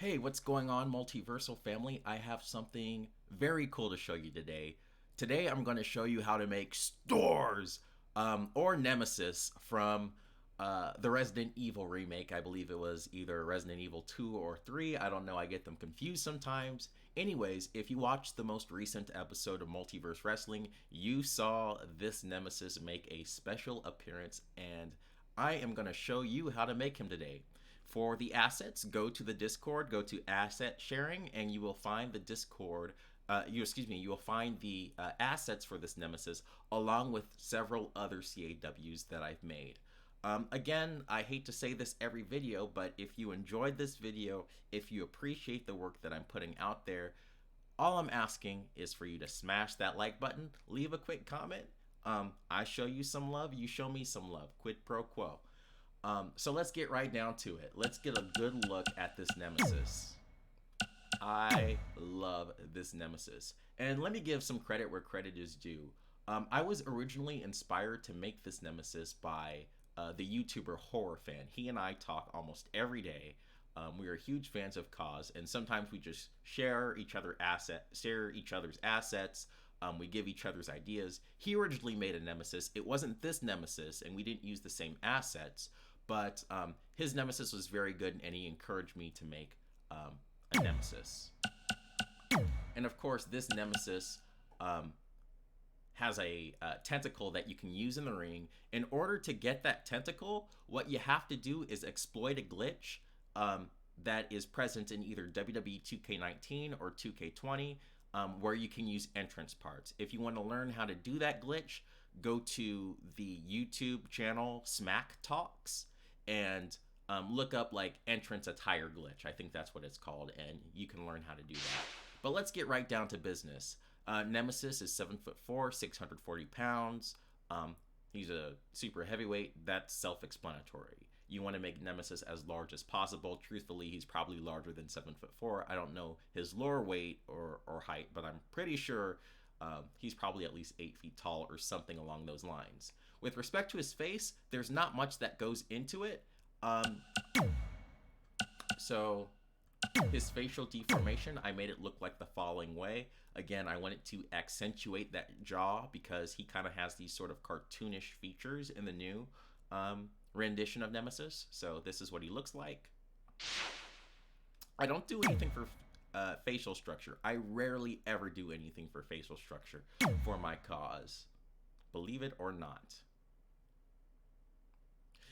Hey, what's going on, Multiversal family? I have something very cool to show you today. Today, I'm going to show you how to make stores or Nemesis from the Resident Evil remake. I believe it was either Resident Evil 2 or 3. I don't know. I get them confused sometimes. Anyways, if you watched the most recent episode of Multiverse Wrestling, you saw this Nemesis make a special appearance, and I am going to show you how to make him today. For the assets, go to the Discord, go to asset sharing, and you will find the Discord. You will find the assets for this Nemesis along with several other CAWs that I've made. Again, I hate to say this every video, but if you enjoyed this video, if you appreciate the work that I'm putting out there, all I'm asking is for you to smash that like button, leave a quick comment. I show you some love, you show me some love. Quid pro quo. So let's get right down to it. Let's get a good look at this Nemesis. I love this Nemesis. And let me give some credit where credit is due. I was originally inspired to make this Nemesis by the YouTuber Horror Fan. He and I talk almost every day. We are huge fans of Cause, and sometimes we just share each other's assets. We give each other's ideas. He originally made a Nemesis. It wasn't this Nemesis, and we didn't use the same assets, but his Nemesis was very good, and he encouraged me to make a Nemesis. And of course, this Nemesis has a tentacle that you can use in the ring. In order to get that tentacle, what you have to do is exploit a glitch that is present in either WWE 2K19 or 2K20, where you can use entrance parts. If you want to learn how to do that glitch, go to the YouTube channel Smack Talks and look up like entrance attire glitch. I think that's what it's called, and you can learn how to do that. But let's get right down to business. Nemesis is 7'4", 640 pounds. He's a super heavyweight. That's self-explanatory. You want to make Nemesis as large as possible. Truthfully, he's probably larger than 7'4". I don't know his lower weight or height, but I'm pretty sure he's probably at least 8 feet tall or something along those lines. With respect to his face, there's not much that goes into it. So his facial deformation, I made it look like the following way. Again, I wanted to accentuate that jaw because he kind of has these sort of cartoonish features in the new rendition of Nemesis. So this is what he looks like. I don't do anything for facial structure. I rarely ever do anything for facial structure for my cause. Believe it or not.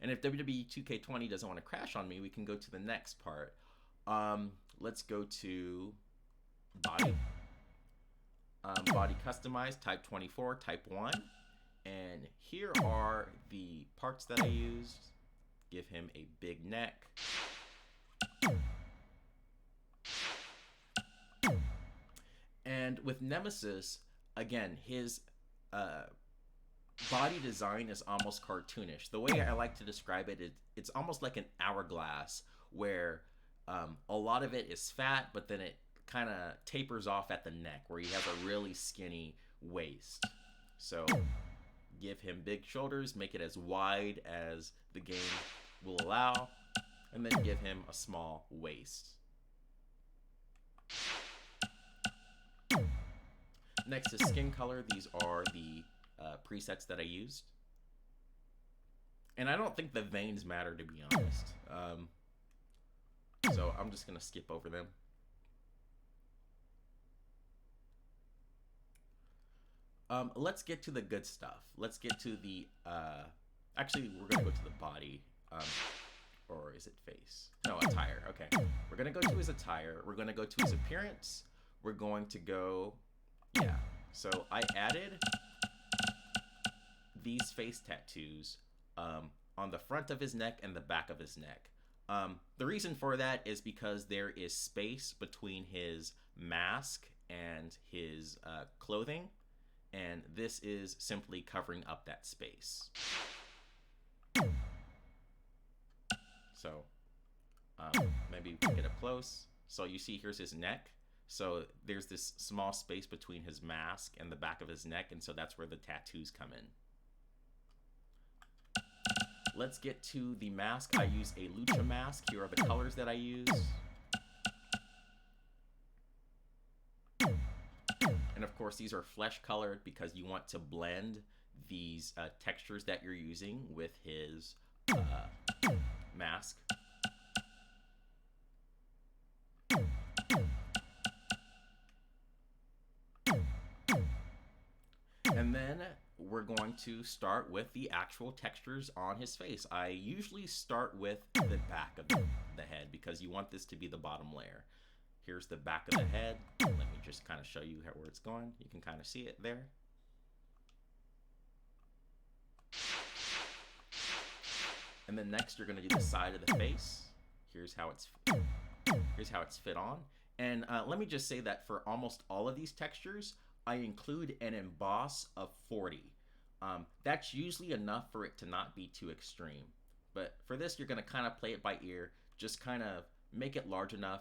And if WWE 2K20 doesn't want to crash on me, we can go to the next part. Let's go to body. Body customized, type 24, type 1. And here are the parts that I used. Give him a big neck. And with Nemesis, again, his body design is almost cartoonish. The way I like to describe it is it's almost like an hourglass where a lot of it is fat, but then it kind of tapers off at the neck where he has a really skinny waist. So give him big shoulders, make it as wide as the game will allow, and then give him a small waist. Next is skin color. These are the presets that I used. And I don't think the veins matter, to be honest. So I'm just going to skip over them. Let's get to the good stuff. Let's get to the, actually, we're going to go to the body, or is it face? No, attire, okay. We're going to go to his attire. We're going to go to his appearance. We're going to go, yeah. So I added these face tattoos on the front of his neck and the back of his neck. The reason for that is because there is space between his mask and his clothing. And this is simply covering up that space. So maybe we can get up close. So you see here's his neck. So there's this small space between his mask and the back of his neck. And so that's where the tattoos come in. Let's get to the mask. I use a lucha mask. Here are the colors that I use. course, these are flesh colored because you want to blend these textures that you're using with his mask. And then we're going to start with the actual textures on his face. I usually start with the back of the head because you want this to be the bottom layer. Here's the back of the head. Let me just kind of show you where it's going. You can kind of see it there. And then next you're going to do the side of the face. Here's how it's fit on. And let me just say that for almost all of these textures, I include an emboss of 40. That's usually enough for it to not be too extreme. But for this, you're going to kind of play it by ear. Just kind of make it large enough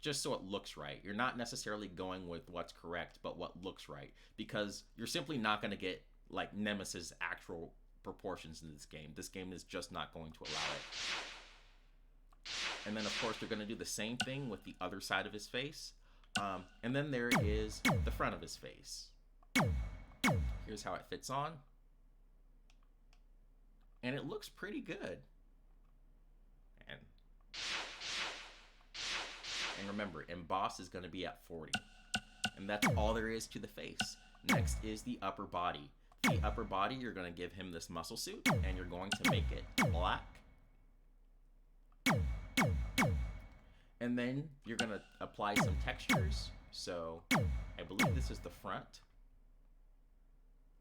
just so it looks right. You're not necessarily going with what's correct, but what looks right. Because you're simply not going to get like Nemesis' actual proportions in this game. This game is just not going to allow it. And then, of course, you're going to do the same thing with the other side of his face. And then there is the front of his face. Here's how it fits on. And it looks pretty good. And remember, emboss is going to be at 40. And that's all there is to the face. Next is the upper body. The upper body, you're going to give him this muscle suit, and you're going to make it black. And then you're going to apply some textures. So I believe this is the front.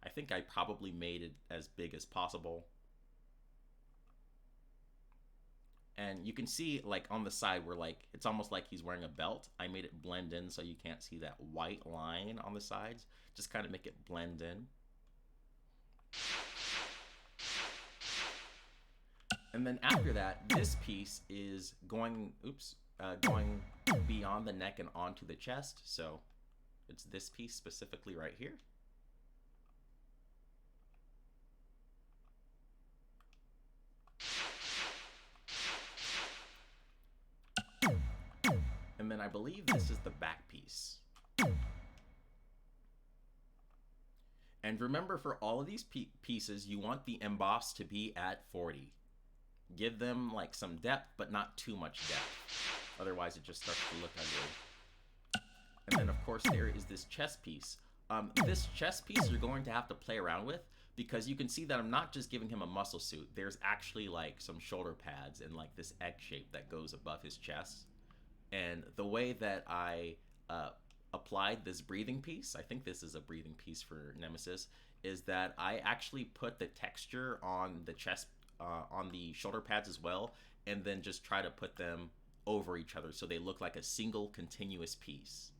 I think I probably made it as big as possible. And you can see like on the side where like it's almost like he's wearing a belt. I made it blend in so you can't see that white line on the sides. Just kind of make it blend in. And then after that, this piece is going beyond the neck and onto the chest. So it's this piece specifically right here. And then I believe this is the back piece. And remember, for all of these pieces, you want the emboss to be at 40. Give them like some depth, but not too much depth. Otherwise, it just starts to look ugly. And then, of course, there is this chest piece. This chest piece you're going to have to play around with because you can see that I'm not just giving him a muscle suit. There's actually like some shoulder pads and like this egg shape that goes above his chest. And the way that I applied this breathing piece, I think this is a breathing piece for Nemesis, is that I actually put the texture on the chest, on the shoulder pads as well, and then just try to put them over each other so they look like a single continuous piece.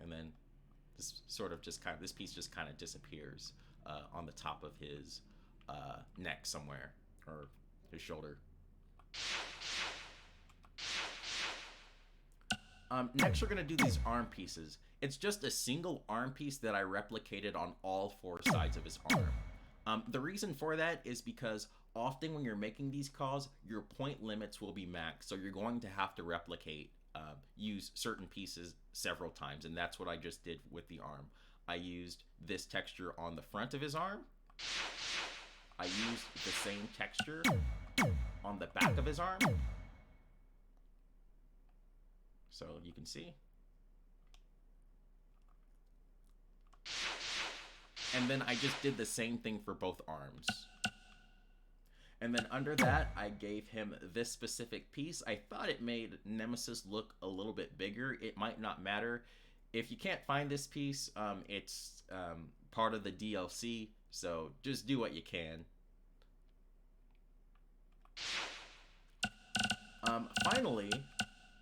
And then this piece just kind of disappears on the top of his neck somewhere, or his shoulder. Next, we're going to do these arm pieces. It's just a single arm piece that I replicated on all four sides of his arm. The reason for that is because often when you're making these calls, your point limits will be maxed. So you're going to have to replicate, use certain pieces several times. And that's what I just did with the arm. I used this texture on the front of his arm. I used the same texture on the back of his arm. So you can see. And then I just did the same thing for both arms. And then under that, I gave him this specific piece. I thought it made Nemesis look a little bit bigger. It might not matter. If you can't find this piece, it's part of the DLC. So just do what you can. Finally,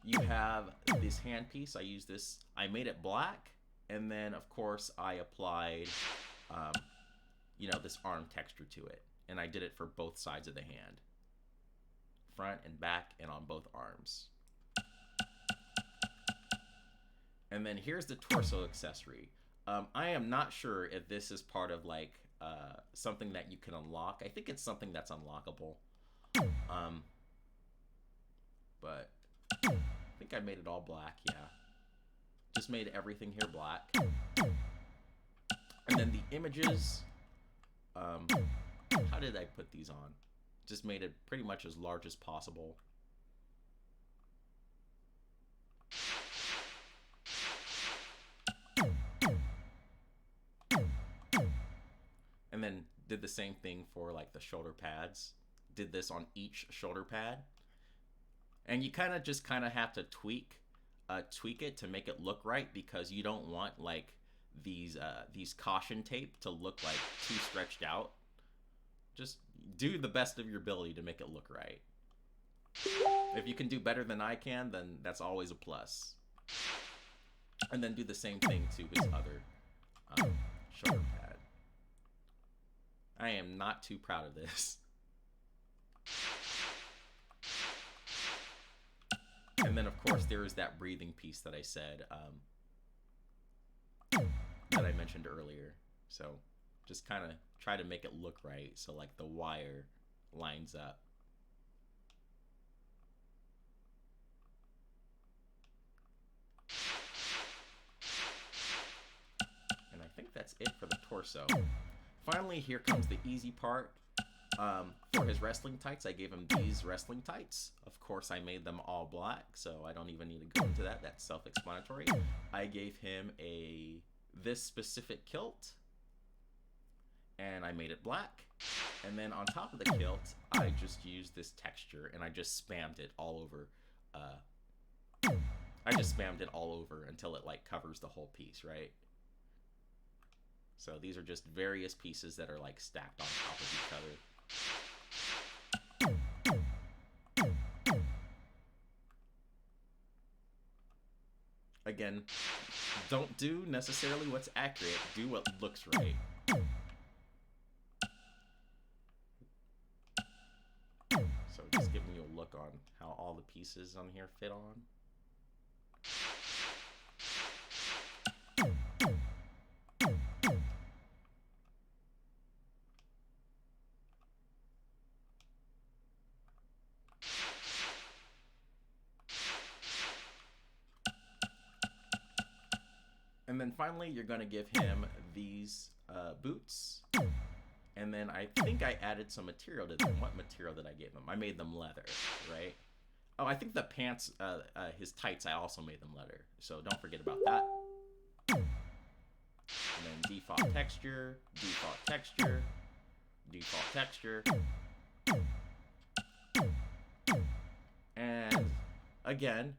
you have this hand piece. I used this. I made it black, and then of course I applied, this arm texture to it, and I did it for both sides of the hand, front and back, and on both arms. And then here's the torso accessory. I am not sure if this is part of like something that you can unlock. I think it's something that's unlockable, but I think I made it all black, yeah. Just made everything here black. And then the images, how did I put these on? Just made it pretty much as large as possible. And then did the same thing for like the shoulder pads. Did this on each shoulder pad. And you kind of have to tweak it to make it look right, because you don't want like these caution tape to look like too stretched out. Just do the best of your ability to make it look right. If you can do better than I can, then that's always a plus. And then do the same thing to his other shoulder pad. I am not too proud of this. And then, of course, there is that breathing piece that I said, that I mentioned earlier. So just kind of try to make it look right, so like the wire lines up. And I think that's it for the torso. Finally, here comes the easy part. For his wrestling tights, I gave him these wrestling tights. Of course, I made them all black, so I don't even need to go into that. That's self-explanatory. I gave him this specific kilt, and I made it black. And then on top of the kilt, I just used this texture, and I just spammed it all over. I just spammed it all over until it like covers the whole piece, right? So these are just various pieces that are like stacked on top of each other. Again, don't do necessarily what's accurate, do what looks right. So just giving you a look on how all the pieces on here fit on. And then finally, you're going to give him these boots. And then I think I added some material to them. What material did I give him? I made them leather, right? Oh, I think the pants, his tights, I also made them leather. So don't forget about that. And then default texture, default texture, default texture. And again,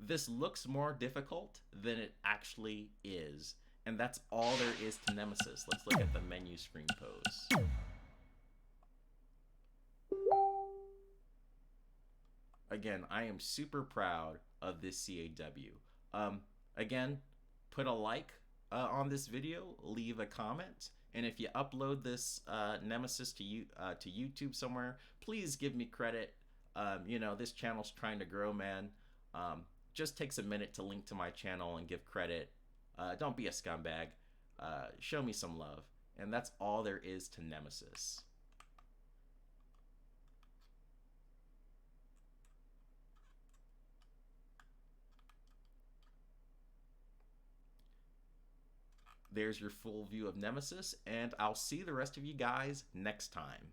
this looks more difficult than it actually is. And that's all there is to Nemesis. Let's look at the menu screen pose. Again, I am super proud of this CAW. Again, put a like on this video, leave a comment, and if you upload this Nemesis to YouTube somewhere, please give me credit. You know, this channel's trying to grow, man. Just takes a minute to link to my channel and give credit. Don't be a scumbag. Show me some love. And that's all there is to Nemesis. There's your full view of Nemesis, and I'll see the rest of you guys next time.